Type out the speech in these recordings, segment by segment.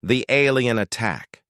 The alien attack.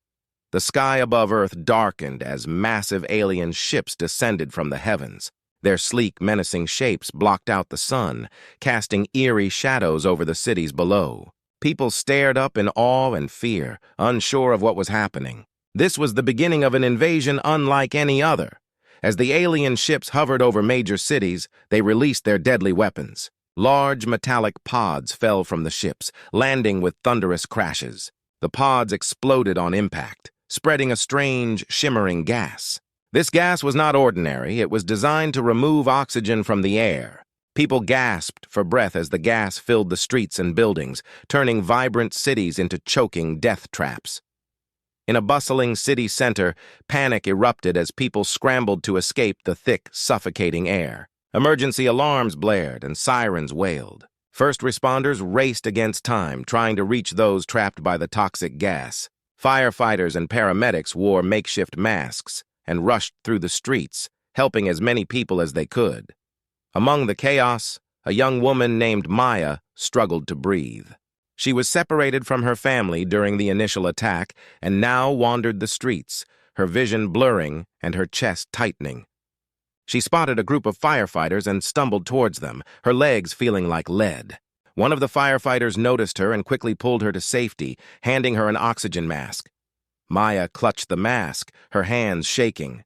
The sky above Earth darkened as massive alien ships descended from the heavens. Their sleek, menacing shapes blocked out the sun, casting eerie shadows over the cities below. People stared up in awe and fear, unsure of what was happening. This was the beginning of an invasion unlike any other. As the alien ships hovered over major cities, they released their deadly weapons. Large metallic pods fell from the ships, landing with thunderous crashes. The pods exploded on impact, spreading a strange, shimmering gas. This gas was not ordinary. It was designed to remove oxygen from the air. People gasped for breath as the gas filled the streets and buildings, turning vibrant cities into choking death traps. In a bustling city center, panic erupted as people scrambled to escape the thick, suffocating air. Emergency alarms blared and sirens wailed. First responders raced against time, trying to reach those trapped by the toxic gas. Firefighters and paramedics wore makeshift masks and rushed through the streets, helping as many people as they could. Among the chaos, a young woman named Maya struggled to breathe. She was separated from her family during the initial attack and now wandered the streets, her vision blurring and her chest tightening. She spotted a group of firefighters and stumbled towards them, her legs feeling like lead. One of the firefighters noticed her and quickly pulled her to safety, handing her an oxygen mask. Maya clutched the mask, her hands shaking.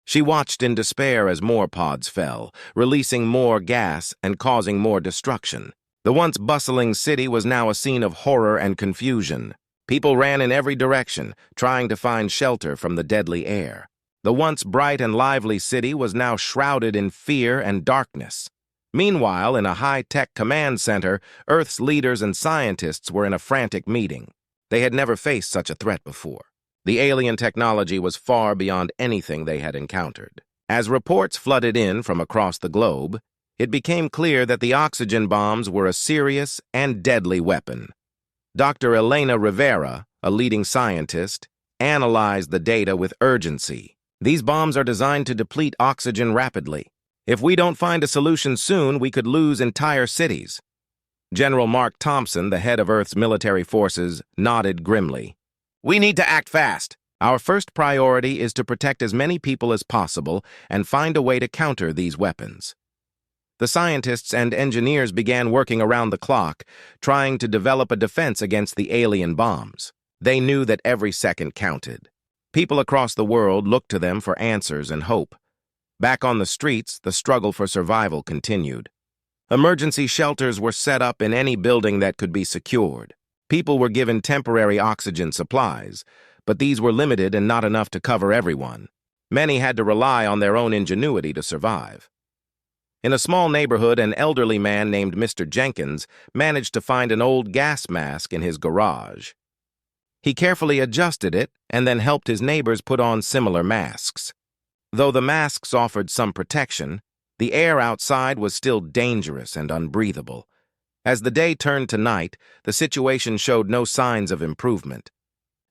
She watched in despair as more pods fell, releasing more gas and causing more destruction. The once bustling city was now a scene of horror and confusion. People ran in every direction, trying to find shelter from the deadly air. The once bright and lively city was now shrouded in fear and darkness. Meanwhile, in a high-tech command center, Earth's leaders and scientists were in a frantic meeting. They had never faced such a threat before. The alien technology was far beyond anything they had encountered. As reports flooded in from across the globe, it became clear that the oxygen bombs were a serious and deadly weapon. Dr. Elena Rivera, a leading scientist, analyzed the data with urgency. These bombs are designed to deplete oxygen rapidly. If we don't find a solution soon, we could lose entire cities. General Mark Thompson, the head of Earth's military forces, nodded grimly. We need to act fast. Our first priority is to protect as many people as possible and find a way to counter these weapons. The scientists and engineers began working around the clock, trying to develop a defense against the alien bombs. They knew that every second counted. People across the world looked to them for answers and hope. Back on the streets, the struggle for survival continued. Emergency shelters were set up in any building that could be secured. People were given temporary oxygen supplies, but these were limited and not enough to cover everyone. Many had to rely on their own ingenuity to survive. In a small neighborhood, an elderly man named Mr. Jenkins managed to find an old gas mask in his garage. He carefully adjusted it and then helped his neighbors put on similar masks. Though the masks offered some protection, the air outside was still dangerous and unbreathable. As the day turned to night, the situation showed no signs of improvement.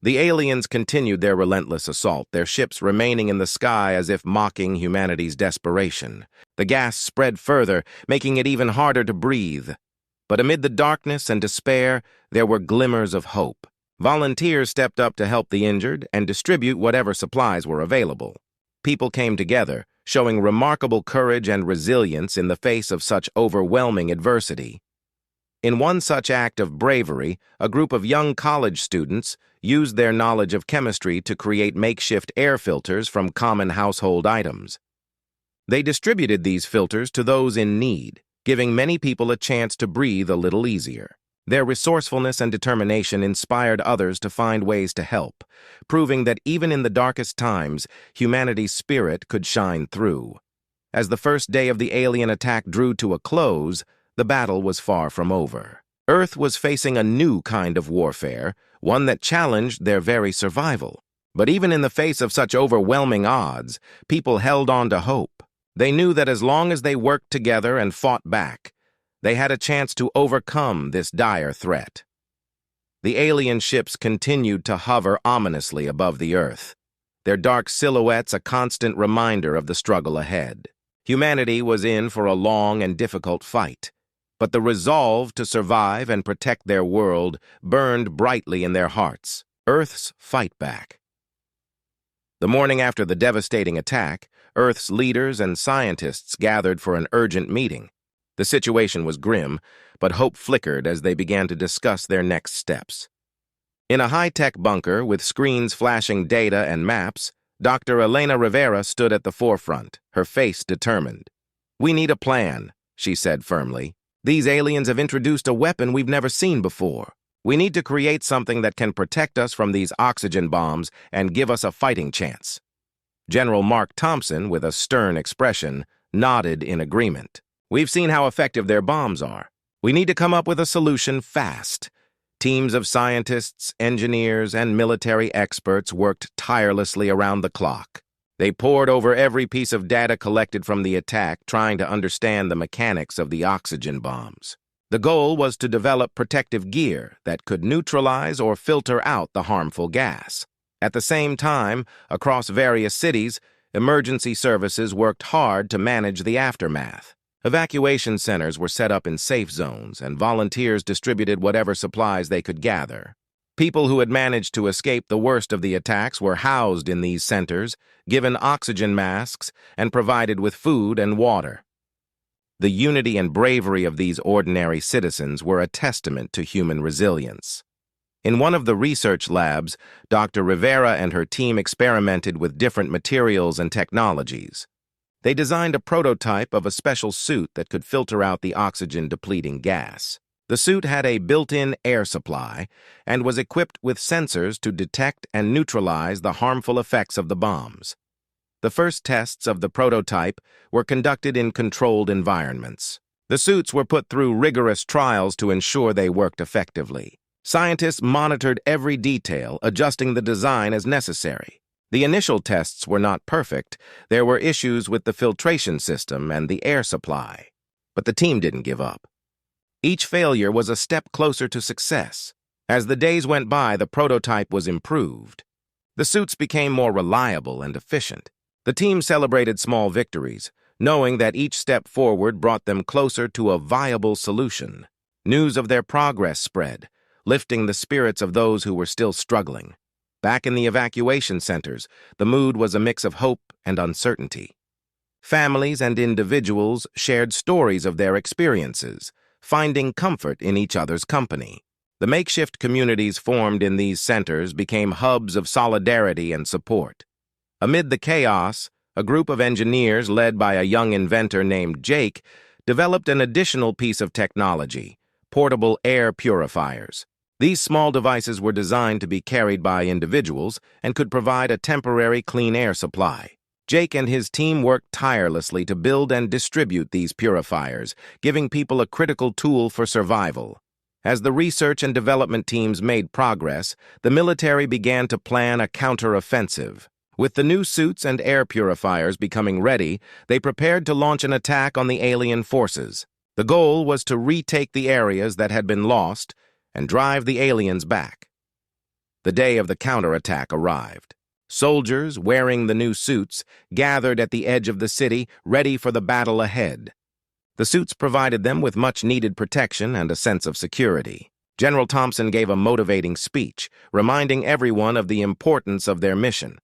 The aliens continued their relentless assault, their ships remaining in the sky as if mocking humanity's desperation. The gas spread further, making it even harder to breathe. But amid the darkness and despair, there were glimmers of hope. Volunteers stepped up to help the injured and distribute whatever supplies were available. People came together, showing remarkable courage and resilience in the face of such overwhelming adversity. In one such act of bravery, a group of young college students used their knowledge of chemistry to create makeshift air filters from common household items. They distributed these filters to those in need, giving many people a chance to breathe a little easier. Their resourcefulness and determination inspired others to find ways to help, proving that even in the darkest times, humanity's spirit could shine through. As the first day of the alien attack drew to a close, the battle was far from over. Earth was facing a new kind of warfare, one that challenged their very survival. But even in the face of such overwhelming odds, people held on to hope. They knew that as long as they worked together and fought back, they had a chance to overcome this dire threat. The alien ships continued to hover ominously above the Earth, their dark silhouettes a constant reminder of the struggle ahead. Humanity was in for a long and difficult fight. but the resolve to survive and protect their world burned brightly in their hearts. Earth's fight back. The morning after the devastating attack, Earth's leaders and scientists gathered for an urgent meeting. The situation was grim, but hope flickered as they began to discuss their next steps. In a high-tech bunker with screens flashing data and maps, Dr. Elena Rivera stood at the forefront, her face determined. "We need a plan," she said firmly. "These aliens have introduced a weapon we've never seen before. We need to create something that can protect us from these oxygen bombs and give us a fighting chance." General Mark Thompson, with a stern expression, nodded in agreement. "We've seen how effective their bombs are. We need to come up with a solution fast." Teams of scientists, engineers, and military experts worked tirelessly around the clock. They pored over every piece of data collected from the attack, trying to understand the mechanics of the oxygen bombs. The goal was to develop protective gear that could neutralize or filter out the harmful gas. At the same time, across various cities, emergency services worked hard to manage the aftermath. Evacuation centers were set up in safe zones, and volunteers distributed whatever supplies they could gather. People who had managed to escape the worst of the attacks were housed in these centers, given oxygen masks, and provided with food and water. The unity and bravery of these ordinary citizens were a testament to human resilience. In one of the research labs, Dr. Rivera and her team experimented with different materials and technologies. They designed a prototype of a special suit that could filter out the oxygen-depleting gas. The suit had a built-in air supply and was equipped with sensors to detect and neutralize the harmful effects of the bombs. The first tests of the prototype were conducted in controlled environments. The suits were put through rigorous trials to ensure they worked effectively. Scientists monitored every detail, adjusting the design as necessary. The initial tests were not perfect. There were issues with the filtration system and the air supply. But the team didn't give up. Each failure was a step closer to success. As the days went by, the prototype was improved. The suits became more reliable and efficient. The team celebrated small victories, knowing that each step forward brought them closer to a viable solution. News of their progress spread, lifting the spirits of those who were still struggling. Back in the evacuation centers, the mood was a mix of hope and uncertainty. Families and individuals shared stories of their experiences, finding comfort in each other's company. The makeshift communities formed in these centers became hubs of solidarity and support. Amid the chaos, a group of engineers led by a young inventor named Jake developed an additional piece of technology: portable air purifiers. These small devices were designed to be carried by individuals and could provide a temporary clean air supply. Jake and his team worked tirelessly to build and distribute these purifiers, giving people a critical tool for survival. As the research and development teams made progress, the military began to plan a counter-offensive. With the new suits and air purifiers becoming ready, they prepared to launch an attack on the alien forces. The goal was to retake the areas that had been lost and drive the aliens back. The day of the counterattack arrived. Soldiers, wearing the new suits, gathered at the edge of the city, ready for the battle ahead. The suits provided them with much-needed protection and a sense of security. General Thompson gave a motivating speech, reminding everyone of the importance of their mission.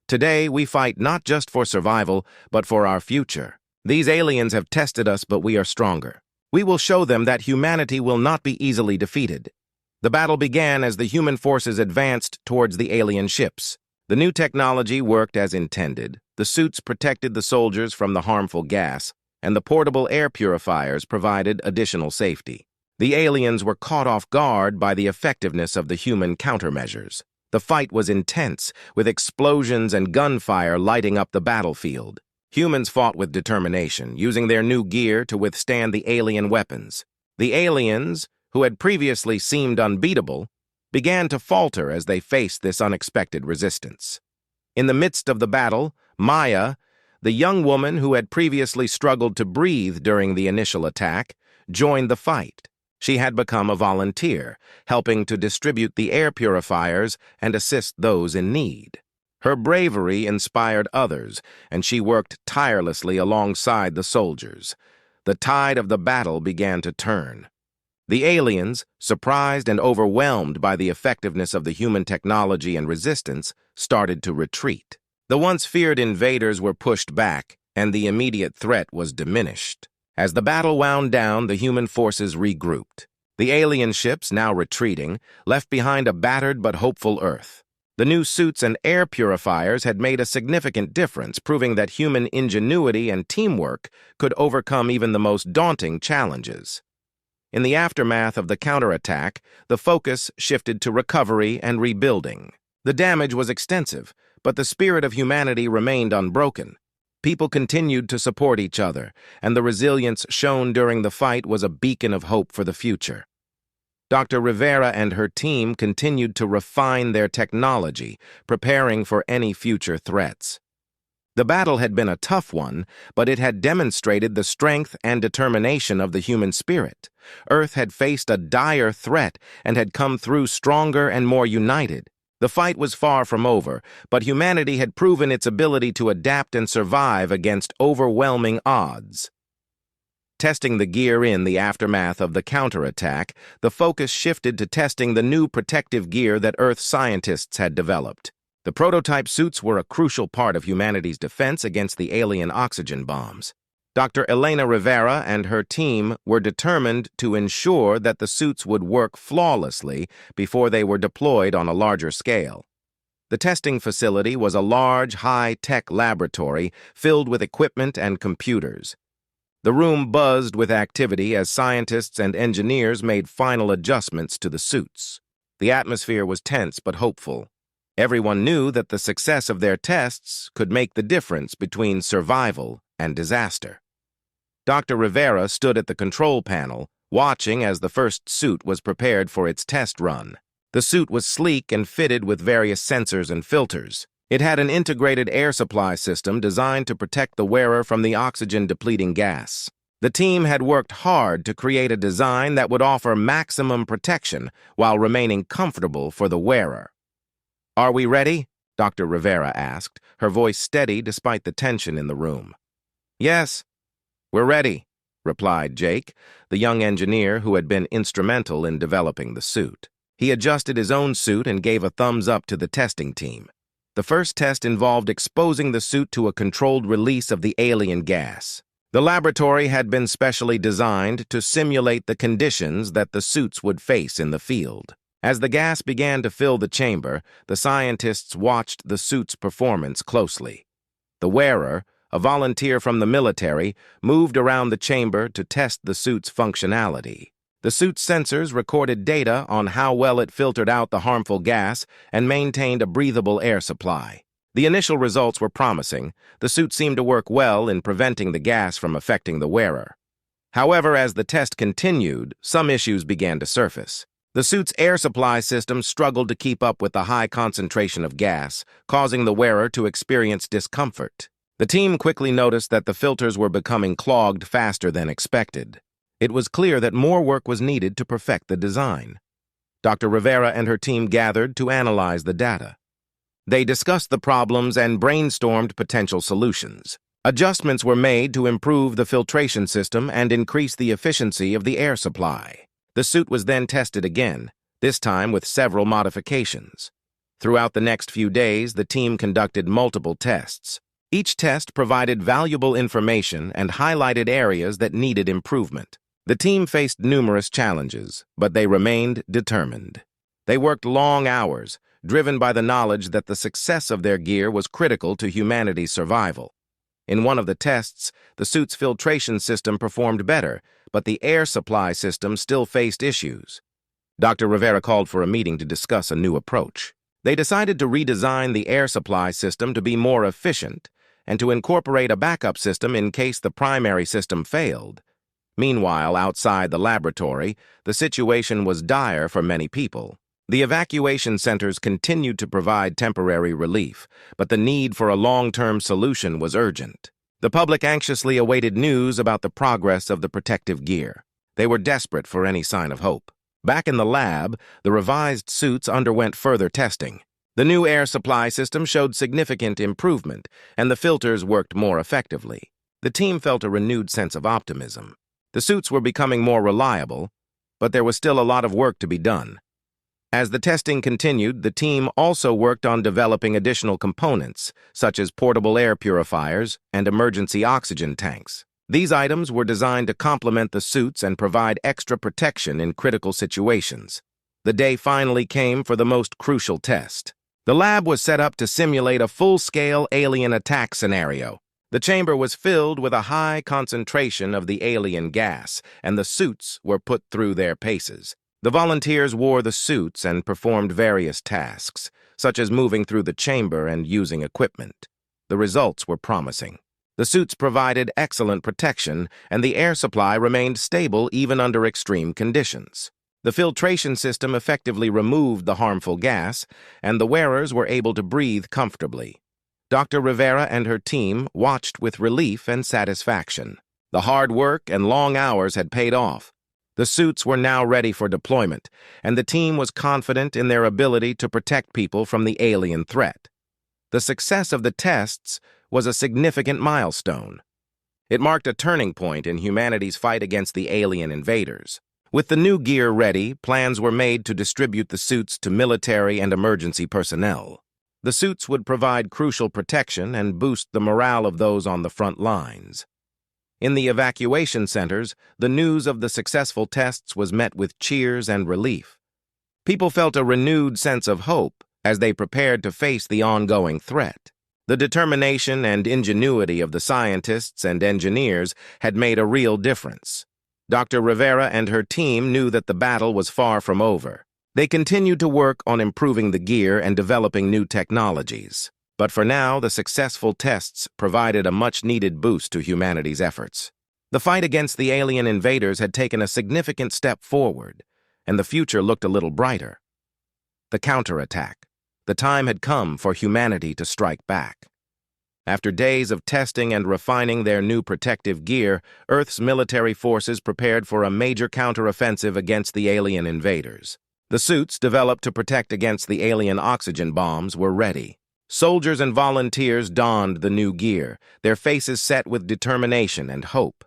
"Today, we fight not just for survival, but for our future. These aliens have tested us, but we are stronger. We will show them that humanity will not be easily defeated." The battle began as the human forces advanced towards the alien ships. The new technology worked as intended. The suits protected the soldiers from the harmful gas, and the portable air purifiers provided additional safety. The aliens were caught off guard by the effectiveness of the human countermeasures. The fight was intense, with explosions and gunfire lighting up the battlefield. Humans fought with determination, using their new gear to withstand the alien weapons. The aliens, who had previously seemed unbeatable, began to falter as they faced this unexpected resistance. In the midst of the battle, Maya, the young woman who had previously struggled to breathe during the initial attack, joined the fight. She had become a volunteer, helping to distribute the air purifiers and assist those in need. Her bravery inspired others, and she worked tirelessly alongside the soldiers. the tide of the battle began to turn. The aliens, surprised and overwhelmed by the effectiveness of the human technology and resistance, started to retreat. The once feared invaders were pushed back, and the immediate threat was diminished. As the battle wound down, the human forces regrouped. The alien ships, now retreating, left behind a battered but hopeful Earth. The new suits and air purifiers had made a significant difference, proving that human ingenuity and teamwork could overcome even the most daunting challenges. In the aftermath of the counterattack, the focus shifted to recovery and rebuilding. The damage was extensive, but the spirit of humanity remained unbroken. People continued to support each other, and the resilience shown during the fight was a beacon of hope for the future. Dr. Rivera and her team continued to refine their technology, preparing for any future threats. The battle had been a tough one, but it had demonstrated the strength and determination of the human spirit. Earth had faced a dire threat and had come through stronger and more united. The fight was far from over, but humanity had proven its ability to adapt and survive against overwhelming odds. Testing the gear in the aftermath of the counterattack, the focus shifted to testing the new protective gear that Earth scientists had developed. The prototype suits were a crucial part of humanity's defense against the alien oxygen bombs. Dr. Elena Rivera and her team were determined to ensure that the suits would work flawlessly before they were deployed on a larger scale. The testing facility was a large, high-tech laboratory filled with equipment and computers. The room buzzed with activity as scientists and engineers made final adjustments to the suits. The atmosphere was tense but hopeful. Everyone knew that the success of their tests could make the difference between survival and disaster. Dr. Rivera stood at the control panel, watching as the first suit was prepared for its test run. The suit was sleek and fitted with various sensors and filters. It had an integrated air supply system designed to protect the wearer from the oxygen-depleting gas. The team had worked hard to create a design that would offer maximum protection while remaining comfortable for the wearer. "Are we ready?" Dr. Rivera asked, her voice steady despite the tension in the room. "Yes, we're ready," replied Jake, the young engineer who had been instrumental in developing the suit. He adjusted his own suit and gave a thumbs up to the testing team. The first test involved exposing the suit to a controlled release of the alien gas. The laboratory had been specially designed to simulate the conditions that the suits would face in the field. As the gas began to fill the chamber, the scientists watched the suit's performance closely. The wearer, a volunteer from the military, moved around the chamber to test the suit's functionality. The suit's sensors recorded data on how well it filtered out the harmful gas and maintained a breathable air supply. The initial results were promising. The suit seemed to work well in preventing the gas from affecting the wearer. However, as the test continued, some issues began to surface. The suit's air supply system struggled to keep up with the high concentration of gas, causing the wearer to experience discomfort. The team quickly noticed that the filters were becoming clogged faster than expected. It was clear that more work was needed to perfect the design. Dr. Rivera and her team gathered to analyze the data. They discussed the problems and brainstormed potential solutions. Adjustments were made to improve the filtration system and increase the efficiency of the air supply. The suit was then tested again, this time with several modifications. Throughout the next few days, the team conducted multiple tests. Each test provided valuable information and highlighted areas that needed improvement. The team faced numerous challenges, but they remained determined. They worked long hours, driven by the knowledge that the success of their gear was critical to humanity's survival. In one of the tests, the suit's filtration system performed better, but the air supply system still faced issues. Dr. Rivera called for a meeting to discuss a new approach. They decided to redesign the air supply system to be more efficient and to incorporate a backup system in case the primary system failed. Meanwhile, outside the laboratory, the situation was dire for many people. The evacuation centers continued to provide temporary relief, but the need for a long-term solution was urgent. The public anxiously awaited news about the progress of the protective gear. They were desperate for any sign of hope. Back in the lab, the revised suits underwent further testing. The new air supply system showed significant improvement, and the filters worked more effectively. The team felt a renewed sense of optimism. The suits were becoming more reliable, but there was still a lot of work to be done. As the testing continued, the team also worked on developing additional components, such as portable air purifiers and emergency oxygen tanks. These items were designed to complement the suits and provide extra protection in critical situations. The day finally came for the most crucial test. The lab was set up to simulate a full-scale alien attack scenario. The chamber was filled with a high concentration of the alien gas, and the suits were put through their paces. The volunteers wore the suits and performed various tasks, such as moving through the chamber and using equipment. The results were promising. The suits provided excellent protection, and the air supply remained stable even under extreme conditions. The filtration system effectively removed the harmful gas, and the wearers were able to breathe comfortably. Dr. Rivera and her team watched with relief and satisfaction. The hard work and long hours had paid off. The suits were now ready for deployment, and the team was confident in their ability to protect people from the alien threat. The success of the tests was a significant milestone. It marked a turning point in humanity's fight against the alien invaders. With the new gear ready, plans were made to distribute the suits to military and emergency personnel. The suits would provide crucial protection and boost the morale of those on the front lines. In the evacuation centers, the news of the successful tests was met with cheers and relief. People felt a renewed sense of hope as they prepared to face the ongoing threat. The determination and ingenuity of the scientists and engineers had made a real difference. Dr. Rivera and her team knew that the battle was far from over. They continued to work on improving the gear and developing new technologies. But for now, the successful tests provided a much-needed boost to humanity's efforts. The fight against the alien invaders had taken a significant step forward, and the future looked a little brighter. The counterattack. The time had come for humanity to strike back. After days of testing and refining their new protective gear, Earth's military forces prepared for a major counteroffensive against the alien invaders. The suits developed to protect against the alien oxygen bombs were ready. Soldiers and volunteers donned the new gear, their faces set with determination and hope.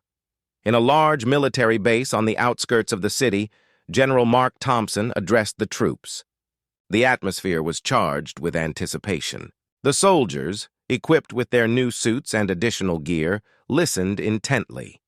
In a large military base on the outskirts of the city, General Mark Thompson addressed the troops. The atmosphere was charged with anticipation. The soldiers, equipped with their new suits and additional gear, listened intently.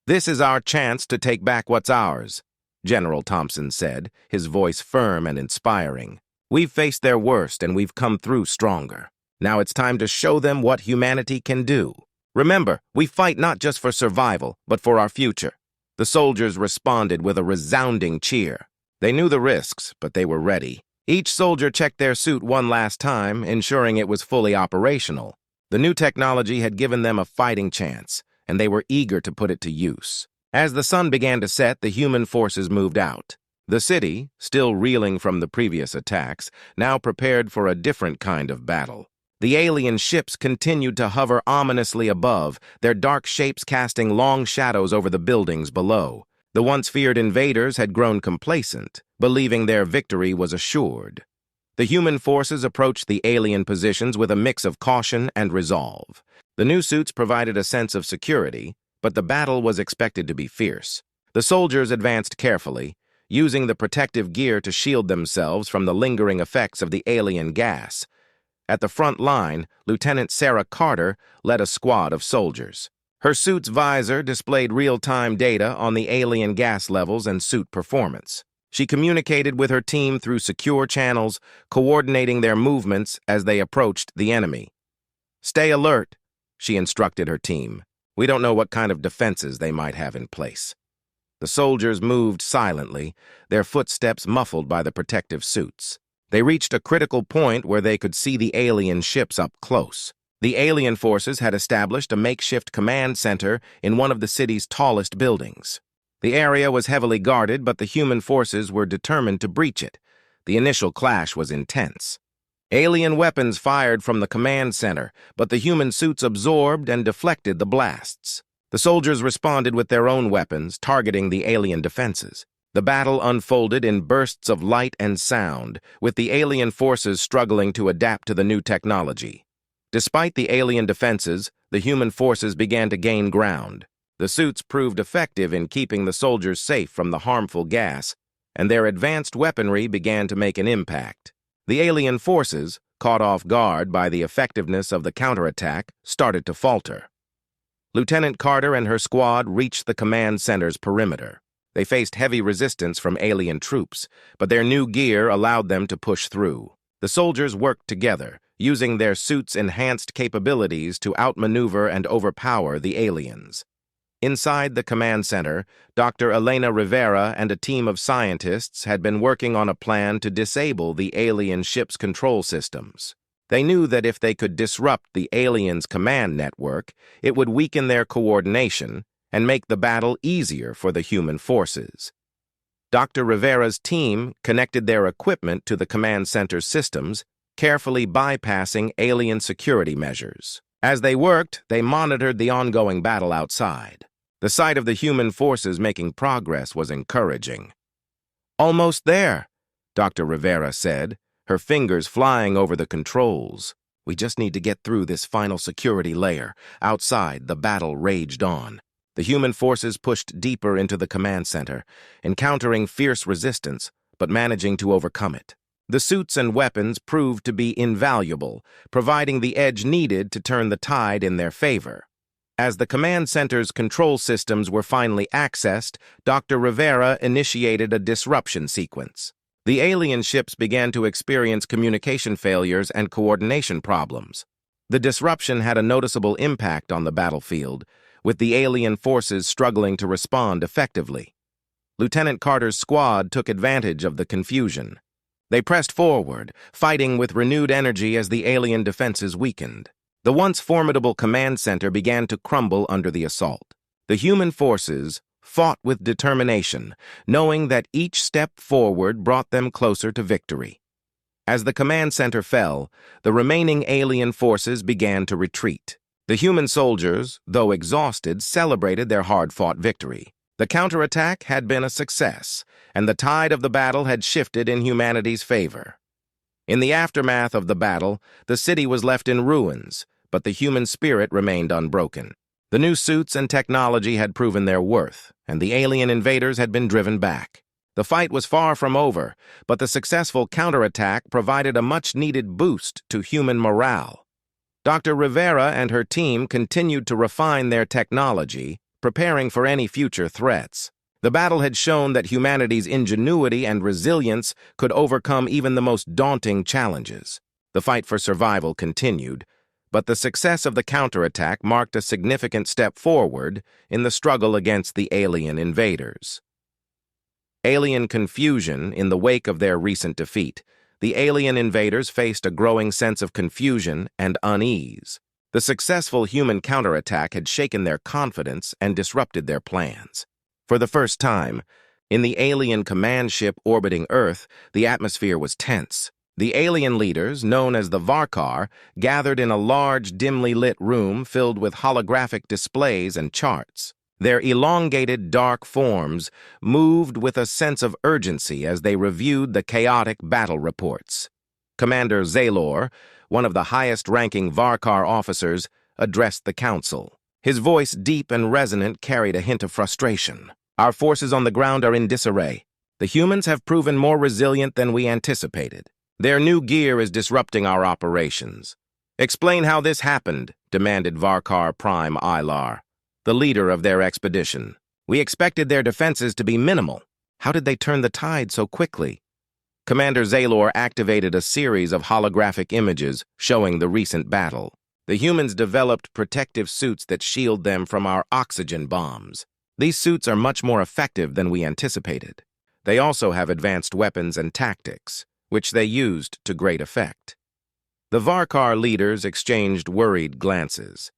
"This is our chance to take back what's ours," General Thompson said, his voice firm and inspiring. "We've faced their worst and we've come through stronger. Now it's time to show them what humanity can do. Remember, we fight not just for survival, but for our future." The soldiers responded with a resounding cheer. They knew the risks, but they were ready. Each soldier checked their suit one last time, ensuring it was fully operational. The new technology had given them a fighting chance, and they were eager to put it to use. As the sun began to set, the human forces moved out. The city, still reeling from the previous attacks, now prepared for a different kind of battle. The alien ships continued to hover ominously above, their dark shapes casting long shadows over the buildings below. The once feared invaders had grown complacent, believing their victory was assured. The human forces approached the alien positions with a mix of caution and resolve. The new suits provided a sense of security, but the battle was expected to be fierce. The soldiers advanced carefully, using the protective gear to shield themselves from the lingering effects of the alien gas. At the front line, Lieutenant Sarah Carter led a squad of soldiers. Her suit's visor displayed real-time data on the alien gas levels and suit performance. She communicated with her team through secure channels, coordinating their movements as they approached the enemy. "Stay alert," she instructed her team. "We don't know what kind of defenses they might have in place." The soldiers moved silently, their footsteps muffled by the protective suits. They reached a critical point where they could see the alien ships up close. The alien forces had established a makeshift command center in one of the city's tallest buildings. The area was heavily guarded, but the human forces were determined to breach it. The initial clash was intense. Alien weapons fired from the command center, but the human suits absorbed and deflected the blasts. The soldiers responded with their own weapons, targeting the alien defenses. The battle unfolded in bursts of light and sound, with the alien forces struggling to adapt to the new technology. Despite the alien defenses, the human forces began to gain ground. The suits proved effective in keeping the soldiers safe from the harmful gas, and their advanced weaponry began to make an impact. The alien forces, caught off guard by the effectiveness of the counterattack, started to falter. Lieutenant Carter and her squad reached the command center's perimeter. They faced heavy resistance from alien troops, but their new gear allowed them to push through. The soldiers worked together, using their suits' enhanced capabilities to outmaneuver and overpower the aliens. Inside the command center, Dr. Elena Rivera and a team of scientists had been working on a plan to disable the alien ship's control systems. They knew that if they could disrupt the aliens' command network, it would weaken their coordination and make the battle easier for the human forces. Dr. Rivera's team connected their equipment to the command center's systems, carefully bypassing alien security measures. As they worked, they monitored the ongoing battle outside. The sight of the human forces making progress was encouraging. "Almost there," Dr. Rivera said, her fingers flying over the controls. "We just need to get through this final security layer." Outside, the battle raged on. The human forces pushed deeper into the command center, encountering fierce resistance, but managing to overcome it. The suits and weapons proved to be invaluable, providing the edge needed to turn the tide in their favor. As the command center's control systems were finally accessed, Dr. Rivera initiated a disruption sequence. The alien ships began to experience communication failures and coordination problems. The disruption had a noticeable impact on the battlefield, with the alien forces struggling to respond effectively. Lieutenant Carter's squad took advantage of the confusion. They pressed forward, fighting with renewed energy as the alien defenses weakened. The once formidable command center began to crumble under the assault. The human forces fought with determination, knowing that each step forward brought them closer to victory. As the command center fell, the remaining alien forces began to retreat. The human soldiers, though exhausted, celebrated their hard-fought victory. The counterattack had been a success, and the tide of the battle had shifted in humanity's favor. In the aftermath of the battle, the city was left in ruins, but the human spirit remained unbroken. The new suits and technology had proven their worth, and the alien invaders had been driven back. The fight was far from over, but the successful counterattack provided a much-needed boost to human morale. Dr. Rivera and her team continued to refine their technology, preparing for any future threats. The battle had shown that humanity's ingenuity and resilience could overcome even the most daunting challenges. The fight for survival continued, but the success of the counterattack marked a significant step forward in the struggle against the alien invaders. Alien confusion in the wake of their recent defeat. The alien invaders faced a growing sense of confusion and unease. The successful human counterattack had shaken their confidence and disrupted their plans. For the first time, in the alien command ship orbiting Earth, the atmosphere was tense. The alien leaders, known as the Varkar, gathered in a large, dimly lit room filled with holographic displays and charts. Their elongated, dark forms moved with a sense of urgency as they reviewed the chaotic battle reports. Commander Zaylor, one of the highest-ranking Varkar officers, addressed the council. His voice, deep and resonant, carried a hint of frustration. "Our forces on the ground are in disarray. The humans have proven more resilient than we anticipated. Their new gear is disrupting our operations." "Explain how this happened," demanded Varkar Prime Ilar, the leader of their expedition. "We expected their defenses to be minimal. How did they turn the tide so quickly?" Commander Zaylor activated a series of holographic images showing the recent battle. "The humans developed protective suits that shield them from our oxygen bombs. These suits are much more effective than we anticipated. They also have advanced weapons and tactics, which they used to great effect." The Varkar leaders exchanged worried glances.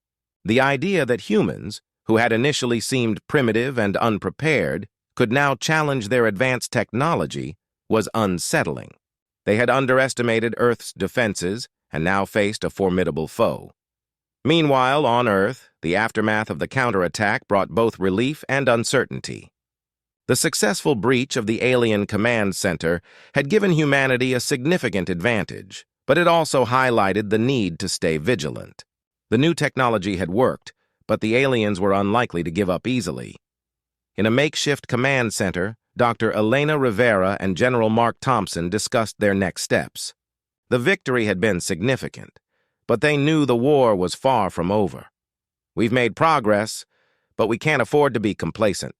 The idea that humans, who had initially seemed primitive and unprepared, could now challenge their advanced technology was unsettling. They had underestimated Earth's defenses and now faced a formidable foe. Meanwhile, on Earth, the aftermath of the counterattack brought both relief and uncertainty. The successful breach of the alien command center had given humanity a significant advantage, but it also highlighted the need to stay vigilant. The new technology had worked, but the aliens were unlikely to give up easily. In a makeshift command center, Dr. Elena Rivera and General Mark Thompson discussed their next steps. The victory had been significant, but they knew the war was far from over. "We've made progress, but we can't afford to be complacent,"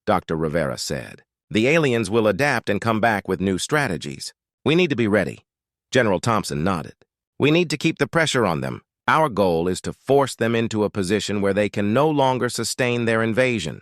Dr. Rivera said. "The aliens will adapt and come back with new strategies. We need to be ready." General Thompson nodded. "We need to keep the pressure on them. Our goal is to force them into a position where they can no longer sustain their invasion."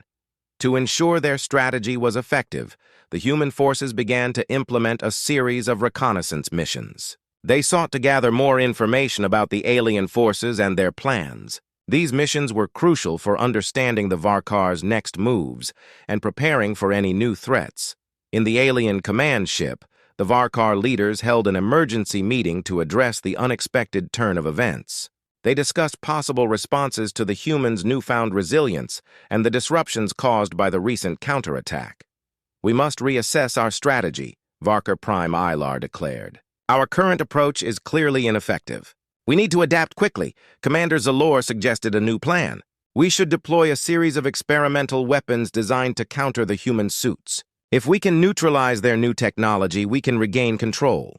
To ensure their strategy was effective, the human forces began to implement a series of reconnaissance missions. They sought to gather more information about the alien forces and their plans. These missions were crucial for understanding the Varkar's next moves and preparing for any new threats. In the alien command ship, the Varkar leaders held an emergency meeting to address the unexpected turn of events. They discussed possible responses to the humans' newfound resilience and the disruptions caused by the recent counterattack. "We must reassess our strategy," Varkar Prime Ilar declared. "Our current approach is clearly ineffective. We need to adapt quickly." Commander Zalor suggested a new plan. "We should deploy a series of experimental weapons designed to counter the human suits. If we can neutralize their new technology, we can regain control."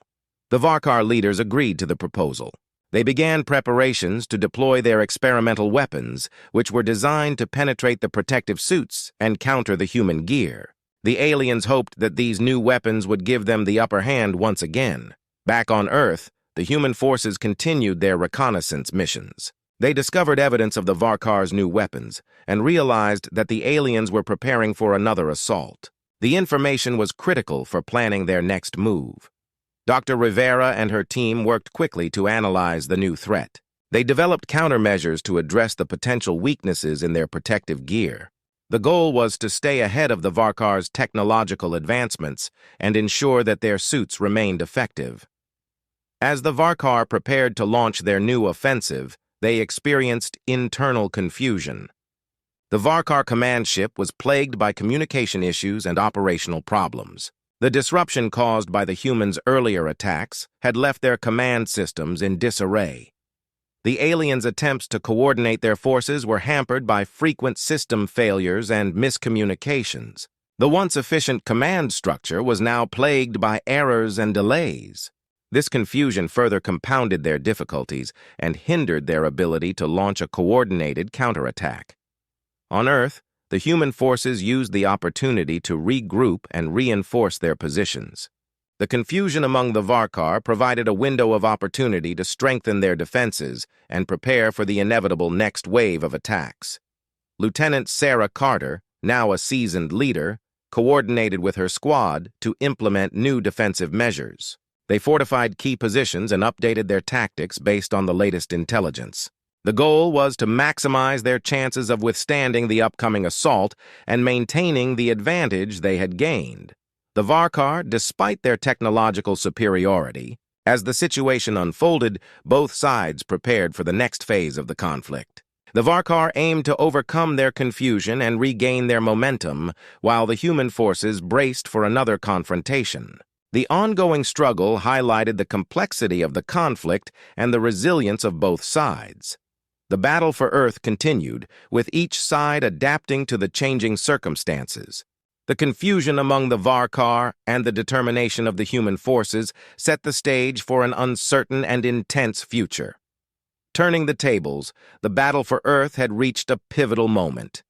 The Varkar leaders agreed to the proposal. They began preparations to deploy their experimental weapons, which were designed to penetrate the protective suits and counter the human gear. The aliens hoped that these new weapons would give them the upper hand once again. Back on Earth, the human forces continued their reconnaissance missions. They discovered evidence of the Varkar's new weapons and realized that the aliens were preparing for another assault. The information was critical for planning their next move. Dr. Rivera and her team worked quickly to analyze the new threat. They developed countermeasures to address the potential weaknesses in their protective gear. The goal was to stay ahead of the Varkar's technological advancements and ensure that their suits remained effective. As the Varkar prepared to launch their new offensive, they experienced internal confusion. The Varkar command ship was plagued by communication issues and operational problems. The disruption caused by the humans' earlier attacks had left their command systems in disarray. The aliens' attempts to coordinate their forces were hampered by frequent system failures and miscommunications. The once efficient command structure was now plagued by errors and delays. This confusion further compounded their difficulties and hindered their ability to launch a coordinated counterattack. On Earth, the human forces used the opportunity to regroup and reinforce their positions. The confusion among the Varkar provided a window of opportunity to strengthen their defenses and prepare for the inevitable next wave of attacks. Lieutenant Sarah Carter, now a seasoned leader, coordinated with her squad to implement new defensive measures. They fortified key positions and updated their tactics based on the latest intelligence. The goal was to maximize their chances of withstanding the upcoming assault and maintaining the advantage they had gained. The Varkar, despite their technological superiority, as the situation unfolded, both sides prepared for the next phase of the conflict. The Varkar aimed to overcome their confusion and regain their momentum, while the human forces braced for another confrontation. The ongoing struggle highlighted the complexity of the conflict and the resilience of both sides. The battle for Earth continued, with each side adapting to the changing circumstances. The confusion among the Varkar and the determination of the human forces set the stage for an uncertain and intense future. Turning the tables, the battle for Earth had reached a pivotal moment.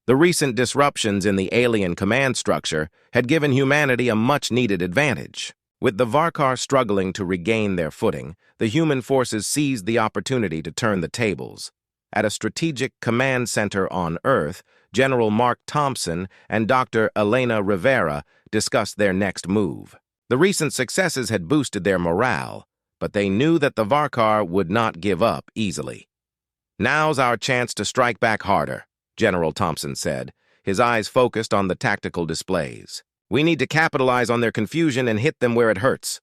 The recent disruptions in the alien command structure had given humanity a much-needed advantage. With the Varkar struggling to regain their footing, the human forces seized the opportunity to turn the tables. At a strategic command center on Earth, General Mark Thompson and Dr. Elena Rivera discussed their next move. The recent successes had boosted their morale, but they knew that the Varkar would not give up easily. "Now's our chance to strike back harder," General Thompson said, his eyes focused on the tactical displays. "We need to capitalize on their confusion and hit them where it hurts."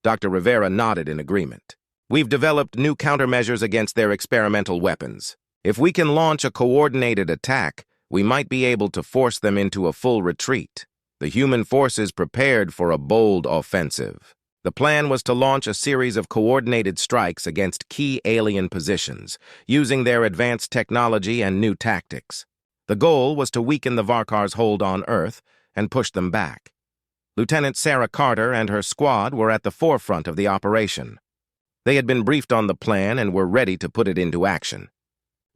Dr. Rivera nodded in agreement. "We've developed new countermeasures against their experimental weapons. If we can launch a coordinated attack, we might be able to force them into a full retreat." The human forces prepared for a bold offensive. The plan was to launch a series of coordinated strikes against key alien positions, using their advanced technology and new tactics. The goal was to weaken the Varkar's hold on Earth and push them back. Lieutenant Sarah Carter and her squad were at the forefront of the operation. They had been briefed on the plan and were ready to put it into action.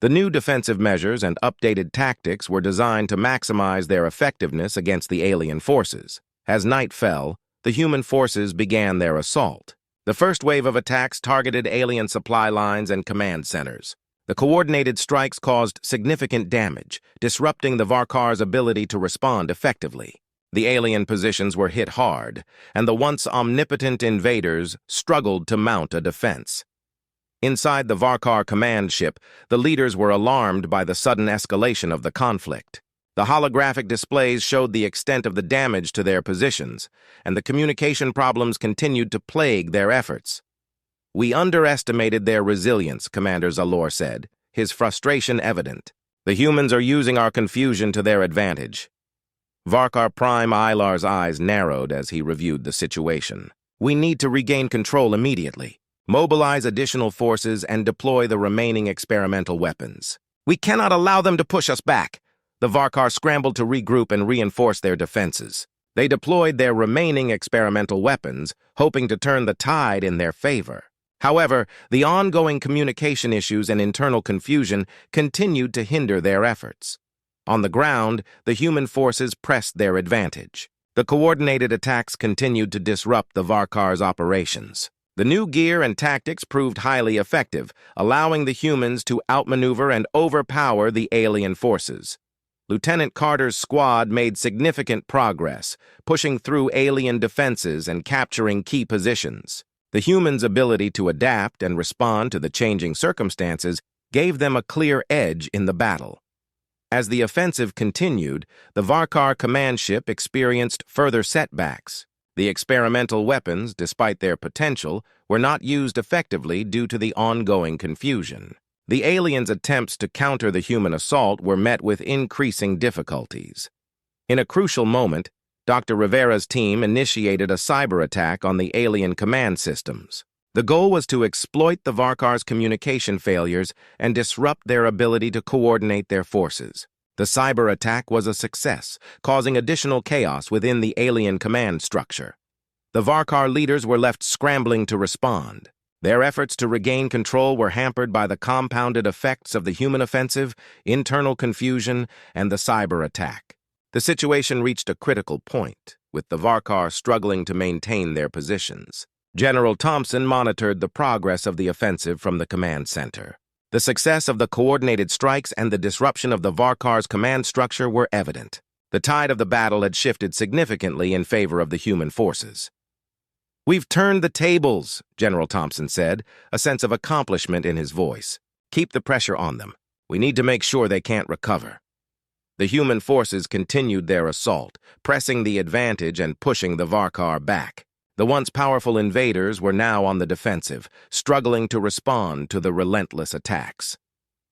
The new defensive measures and updated tactics were designed to maximize their effectiveness against the alien forces. As night fell, the human forces began their assault. The first wave of attacks targeted alien supply lines and command centers. The coordinated strikes caused significant damage, disrupting the Varkar's ability to respond effectively. The alien positions were hit hard, and the once omnipotent invaders struggled to mount a defense. Inside the Varkar command ship, the leaders were alarmed by the sudden escalation of the conflict. The holographic displays showed the extent of the damage to their positions, and the communication problems continued to plague their efforts. "We underestimated their resilience," Commander Zalor said, his frustration evident. "The humans are using our confusion to their advantage." Varkar Prime Ilar's eyes narrowed as he reviewed the situation. "We need to regain control immediately. Mobilize additional forces and deploy the remaining experimental weapons. We cannot allow them to push us back." The Varkar scrambled to regroup and reinforce their defenses. They deployed their remaining experimental weapons, hoping to turn the tide in their favor. However, the ongoing communication issues and internal confusion continued to hinder their efforts. On the ground, the human forces pressed their advantage. The coordinated attacks continued to disrupt the Varkar's operations. The new gear and tactics proved highly effective, allowing the humans to outmaneuver and overpower the alien forces. Lieutenant Carter's squad made significant progress, pushing through alien defenses and capturing key positions. The humans' ability to adapt and respond to the changing circumstances gave them a clear edge in the battle. As the offensive continued, the Varkar command ship experienced further setbacks. The experimental weapons, despite their potential, were not used effectively due to the ongoing confusion. The aliens' attempts to counter the human assault were met with increasing difficulties. In a crucial moment, Dr. Rivera's team initiated a cyber attack on the alien command systems. The goal was to exploit the Varkar's communication failures and disrupt their ability to coordinate their forces. The cyber attack was a success, causing additional chaos within the alien command structure. The Varkar leaders were left scrambling to respond. Their efforts to regain control were hampered by the compounded effects of the human offensive, internal confusion, and the cyber attack. The situation reached a critical point, with the Varkar struggling to maintain their positions. General Thompson monitored the progress of the offensive from the command center. The success of the coordinated strikes and the disruption of the Varkar's command structure were evident. The tide of the battle had shifted significantly in favor of the human forces. "We've turned the tables," General Thompson said, a sense of accomplishment in his voice. "Keep the pressure on them. We need to make sure they can't recover." The human forces continued their assault, pressing the advantage and pushing the Varkar back. The once powerful invaders were now on the defensive, struggling to respond to the relentless attacks.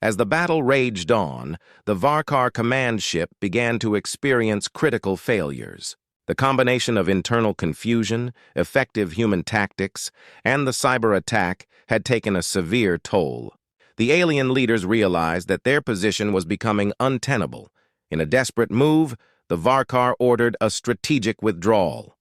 As the battle raged on, the Varkar command ship began to experience critical failures. The combination of internal confusion, effective human tactics, and the cyber attack had taken a severe toll. The alien leaders realized that their position was becoming untenable. In a desperate move, the Varkar ordered a strategic withdrawal.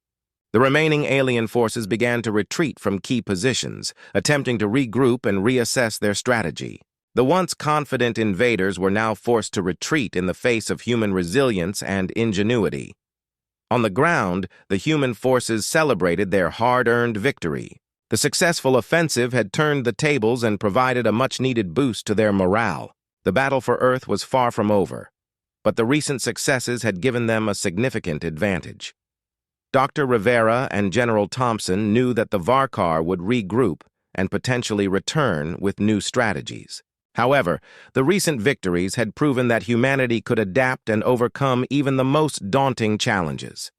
The remaining alien forces began to retreat from key positions, attempting to regroup and reassess their strategy. The once confident invaders were now forced to retreat in the face of human resilience and ingenuity. On the ground, the human forces celebrated their hard-earned victory. The successful offensive had turned the tables and provided a much-needed boost to their morale. The battle for Earth was far from over, but the recent successes had given them a significant advantage. Dr. Rivera and General Thompson knew that the Varkar would regroup and potentially return with new strategies. However, the recent victories had proven that humanity could adapt and overcome even the most daunting challenges.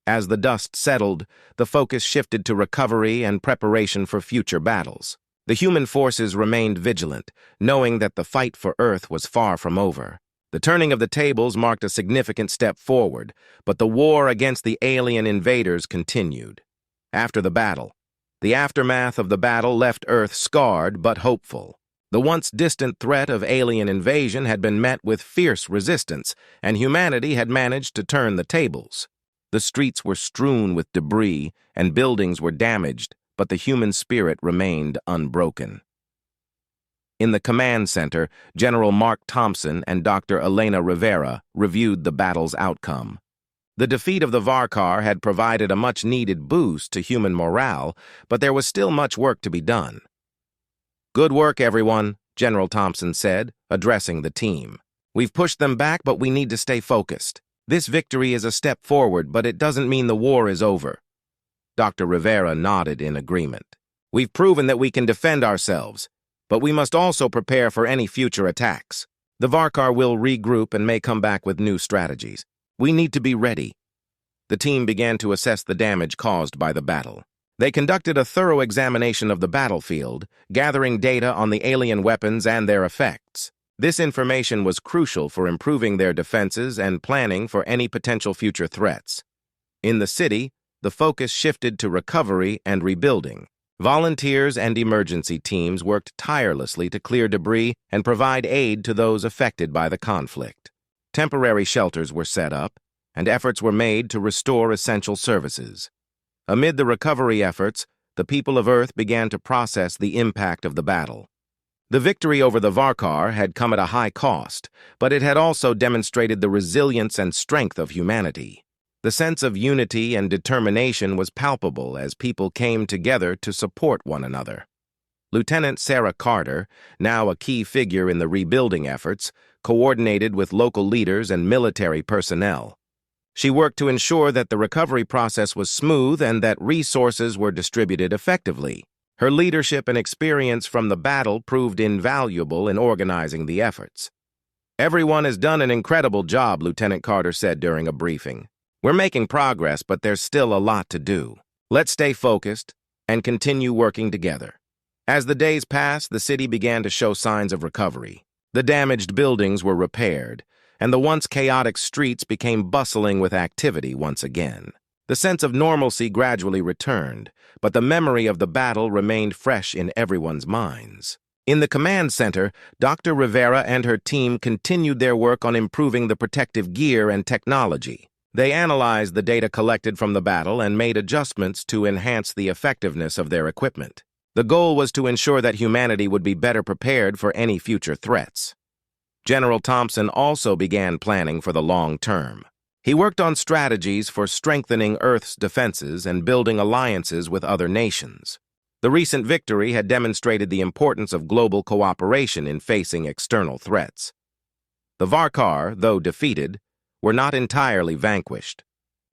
As the dust settled, the focus shifted to recovery and preparation for future battles. The human forces remained vigilant, knowing that the fight for Earth was far from over. The turning of the tables marked a significant step forward, but the war against the alien invaders continued. After the battle, The aftermath of the battle left Earth scarred but hopeful. The once distant threat of alien invasion had been met with fierce resistance, and humanity had managed to turn the tables. The streets were strewn with debris, and buildings were damaged, but the human spirit remained unbroken. In the command center, General Mark Thompson and Dr. Elena Rivera reviewed the battle's outcome. The defeat of the Varkar had provided a much-needed boost to human morale, but there was still much work to be done. "Good work, everyone," General Thompson said, addressing the team. "We've pushed them back, but we need to stay focused. This victory is a step forward, but it doesn't mean the war is over." Dr. Rivera nodded in agreement. "We've proven that we can defend ourselves, but we must also prepare for any future attacks. The Varkar will regroup and may come back with new strategies. We need to be ready." The team began to assess the damage caused by the battle. They conducted a thorough examination of the battlefield, gathering data on the alien weapons and their effects. This information was crucial for improving their defenses and planning for any potential future threats. In the city, the focus shifted to recovery and rebuilding. Volunteers and emergency teams worked tirelessly to clear debris and provide aid to those affected by the conflict. Temporary shelters were set up, and efforts were made to restore essential services. Amid the recovery efforts, the people of Earth began to process the impact of the battle. The victory over the Varkar had come at a high cost, but it had also demonstrated the resilience and strength of humanity. The sense of unity and determination was palpable as people came together to support one another. Lieutenant Sarah Carter, now a key figure in the rebuilding efforts, coordinated with local leaders and military personnel. She worked to ensure that the recovery process was smooth and that resources were distributed effectively. Her leadership and experience from the battle proved invaluable in organizing the efforts. "Everyone has done an incredible job," Lieutenant Carter said during a briefing. "We're making progress, but there's still a lot to do. Let's stay focused and continue working together." As the days passed, the city began to show signs of recovery. The damaged buildings were repaired, and the once chaotic streets became bustling with activity once again. The sense of normalcy gradually returned, but the memory of the battle remained fresh in everyone's minds. In the command center, Dr. Rivera and her team continued their work on improving the protective gear and technology. They analyzed the data collected from the battle and made adjustments to enhance the effectiveness of their equipment. The goal was to ensure that humanity would be better prepared for any future threats. General Thompson also began planning for the long term. He worked on strategies for strengthening Earth's defenses and building alliances with other nations. The recent victory had demonstrated the importance of global cooperation in facing external threats. The Varkar, though defeated, were not entirely vanquished.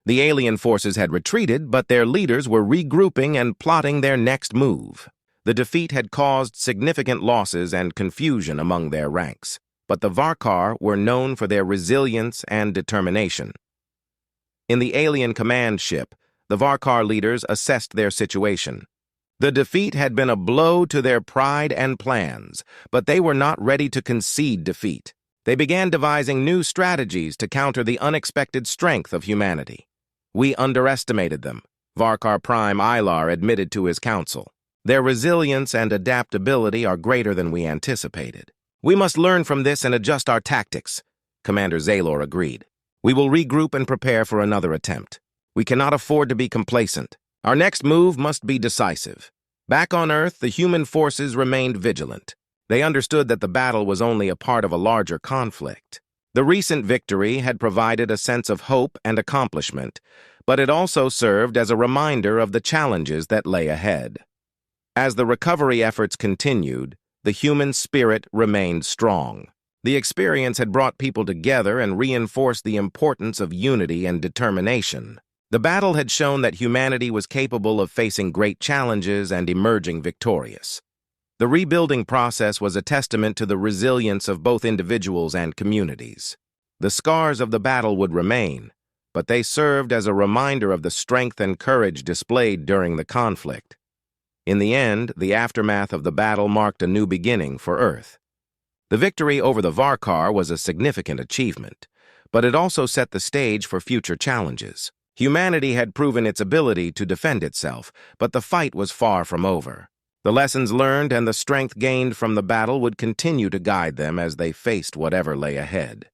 The alien forces had retreated, but their leaders were regrouping and plotting their next move. The defeat had caused significant losses and confusion among their ranks, but the Varkar were known for their resilience and determination. In the alien command ship, the Varkar leaders assessed their situation. The defeat had been a blow to their pride and plans, but they were not ready to concede defeat. They began devising new strategies to counter the unexpected strength of humanity. "We underestimated them," Varkar Prime Ilar admitted to his council. "Their resilience and adaptability are greater than we anticipated. We must learn from this and adjust our tactics," Commander Zaylor agreed. "We will regroup and prepare for another attempt. We cannot afford to be complacent. Our next move must be decisive." Back on Earth, the human forces remained vigilant. They understood that the battle was only a part of a larger conflict. The recent victory had provided a sense of hope and accomplishment, but it also served as a reminder of the challenges that lay ahead. As the recovery efforts continued, the human spirit remained strong. The experience had brought people together and reinforced the importance of unity and determination. The battle had shown that humanity was capable of facing great challenges and emerging victorious. The rebuilding process was a testament to the resilience of both individuals and communities. The scars of the battle would remain, but they served as a reminder of the strength and courage displayed during the conflict. In the end, the aftermath of the battle marked a new beginning for Earth. The victory over the Varkar was a significant achievement, but it also set the stage for future challenges. Humanity had proven its ability to defend itself, but the fight was far from over. The lessons learned and the strength gained from the battle would continue to guide them as they faced whatever lay ahead.